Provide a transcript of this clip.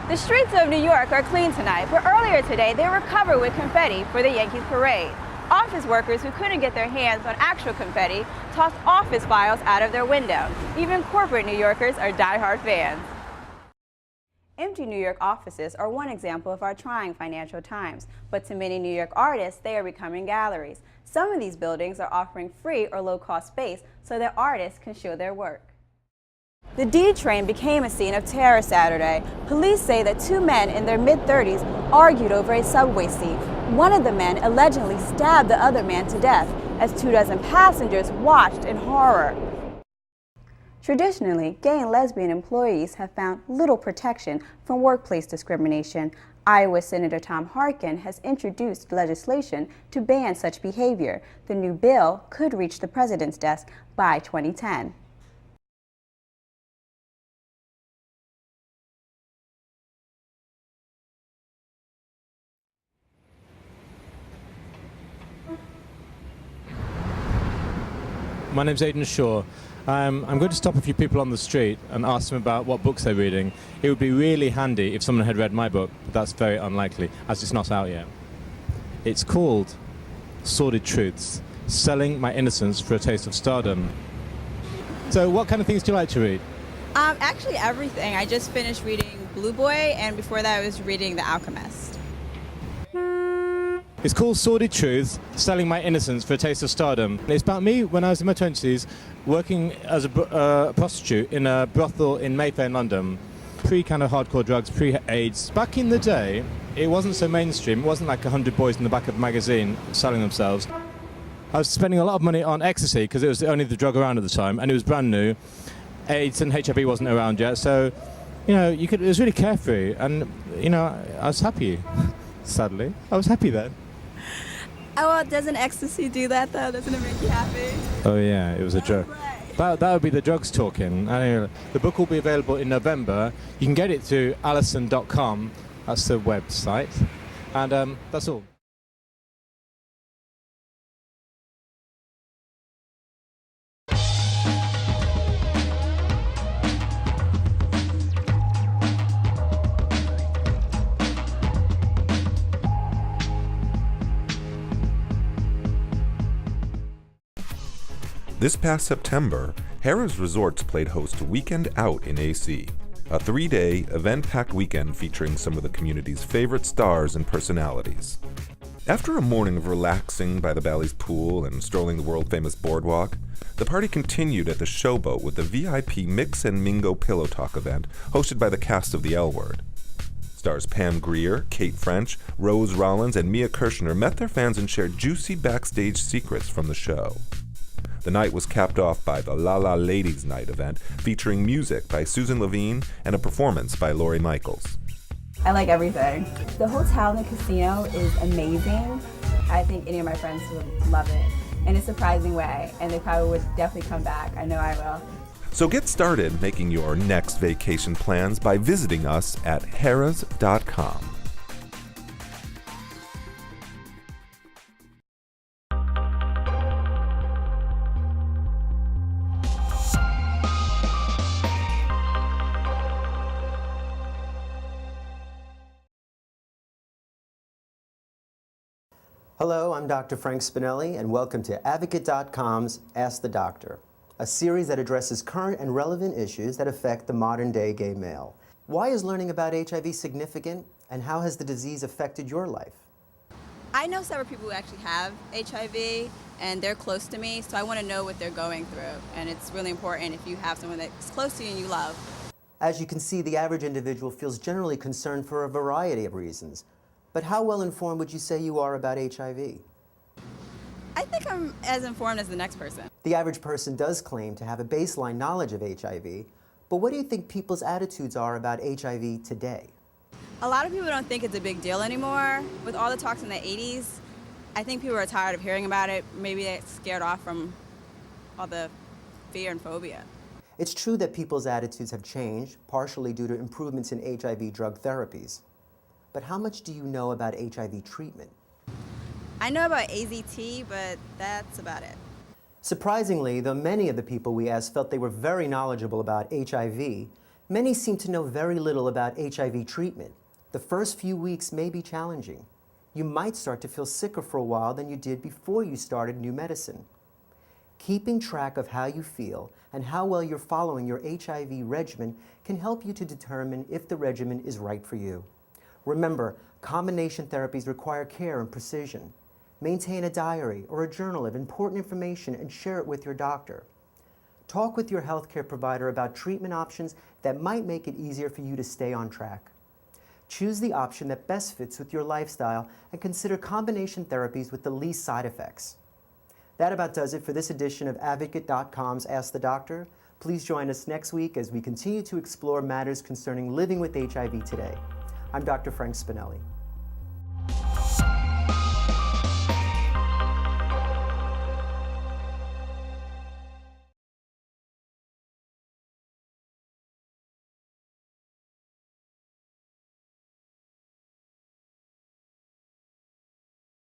The streets of New York are clean tonight, but earlier today they were covered with confetti for the Yankees parade. Office workers who couldn't get their hands on actual confetti tossed office files out of their window. Even corporate New Yorkers are diehard fans. Empty New York offices are one example of our trying financial times, but to many New York artists, they are becoming galleries. Some of these buildings are offering free or low-cost space so that artists can show their work. The D train became a scene of terror Saturday. Police say that two men in their mid-30s argued over a subway seat. One of the men allegedly stabbed the other man to death as 24 passengers watched in horror. Traditionally, gay and lesbian employees have found little protection from workplace discrimination. Iowa Senator Tom Harkin has introduced legislation to ban such behavior. The new bill could reach the president's desk by 2010. My name's Aidan Shaw. I'm going to stop a few people on the street and ask them about what books they're reading. It would be really handy if someone had read my book, but that's very unlikely, as it's not out yet. It's called Sordid Truths, Selling My Innocence for a Taste of Stardom. So what kind of things do you like to read? Actually everything. I just finished reading Blue Boy, and before that I was reading The Alchemist. It's called Sordid Truths, Selling My Innocence for a Taste of Stardom. It's about me when I was in my 20s, working as a prostitute in a brothel in Mayfair in London. Pre-kind of hardcore drugs, pre-AIDS. Back in the day, it wasn't so mainstream. It wasn't like 100 boys in the back of a magazine selling themselves. I was spending a lot of money on ecstasy because it was only the drug around at the time, and it was brand new. AIDS and HIV wasn't around yet, so, you know, it was really carefree, and, you know, I was happy. Sadly, I was happy then. Oh, well, doesn't ecstasy do that, though? Doesn't it make you happy? Oh, yeah, it was a drug. Right. That would be the drugs talking. Anyway, the book will be available in November. You can get it through Alison.com. That's the website. And that's all. This past September, Harrah's Resorts played host to Weekend Out in AC, a 3-day, event-packed weekend featuring some of the community's favorite stars and personalities. After a morning of relaxing by the Bally's pool and strolling the world-famous boardwalk, the party continued at the Showboat with the VIP Mix and Mingo Pillow Talk event hosted by the cast of The L Word. Stars Pam Grier, Kate French, Rose Rollins, and Mia Kirshner met their fans and shared juicy backstage secrets from the show. The night was capped off by the La La Ladies Night event, featuring music by Susan Levine and a performance by Laurie Michaels. I like everything. The hotel and the casino is amazing. I think any of my friends would love it in a surprising way, and they probably would definitely come back. I know I will. So get started making your next vacation plans by visiting us at harrahs.com. Hello, I'm Dr. Frank Spinelli, and welcome to Advocate.com's Ask the Doctor, a series that addresses current and relevant issues that affect the modern-day gay male. Why is learning about HIV significant, and how has the disease affected your life? I know several people who actually have HIV, and they're close to me, so I want to know what they're going through, and it's really important if you have someone that's close to you and you love. As you can see, the average individual feels generally concerned for a variety of reasons. But how well informed would you say you are about HIV? I think I'm as informed as the next person. The average person does claim to have a baseline knowledge of HIV, but what do you think people's attitudes are about HIV today? A lot of people don't think it's a big deal anymore. With all the talks in the 80s, I think people are tired of hearing about it. Maybe they're scared off from all the fear and phobia. It's true that people's attitudes have changed, partially due to improvements in HIV drug therapies. But how much do you know about HIV treatment? I know about AZT, but that's about it. Surprisingly, though many of the people we asked felt they were very knowledgeable about HIV, Many seem to know very little about HIV treatment. The first few weeks may be challenging. You might start to feel sicker for a while than you did before you started new medicine. Keeping track of how you feel and how well you're following your HIV regimen can help you to determine if the regimen is right for you. Remember, combination therapies require care and precision. Maintain a diary or a journal of important information and share it with your doctor. Talk with your healthcare provider about treatment options that might make it easier for you to stay on track. Choose the option that best fits with your lifestyle and consider combination therapies with the least side effects. That about does it for this edition of Advocate.com's Ask the Doctor. Please join us next week as we continue to explore matters concerning living with HIV today. I'm Dr. Frank Spinelli.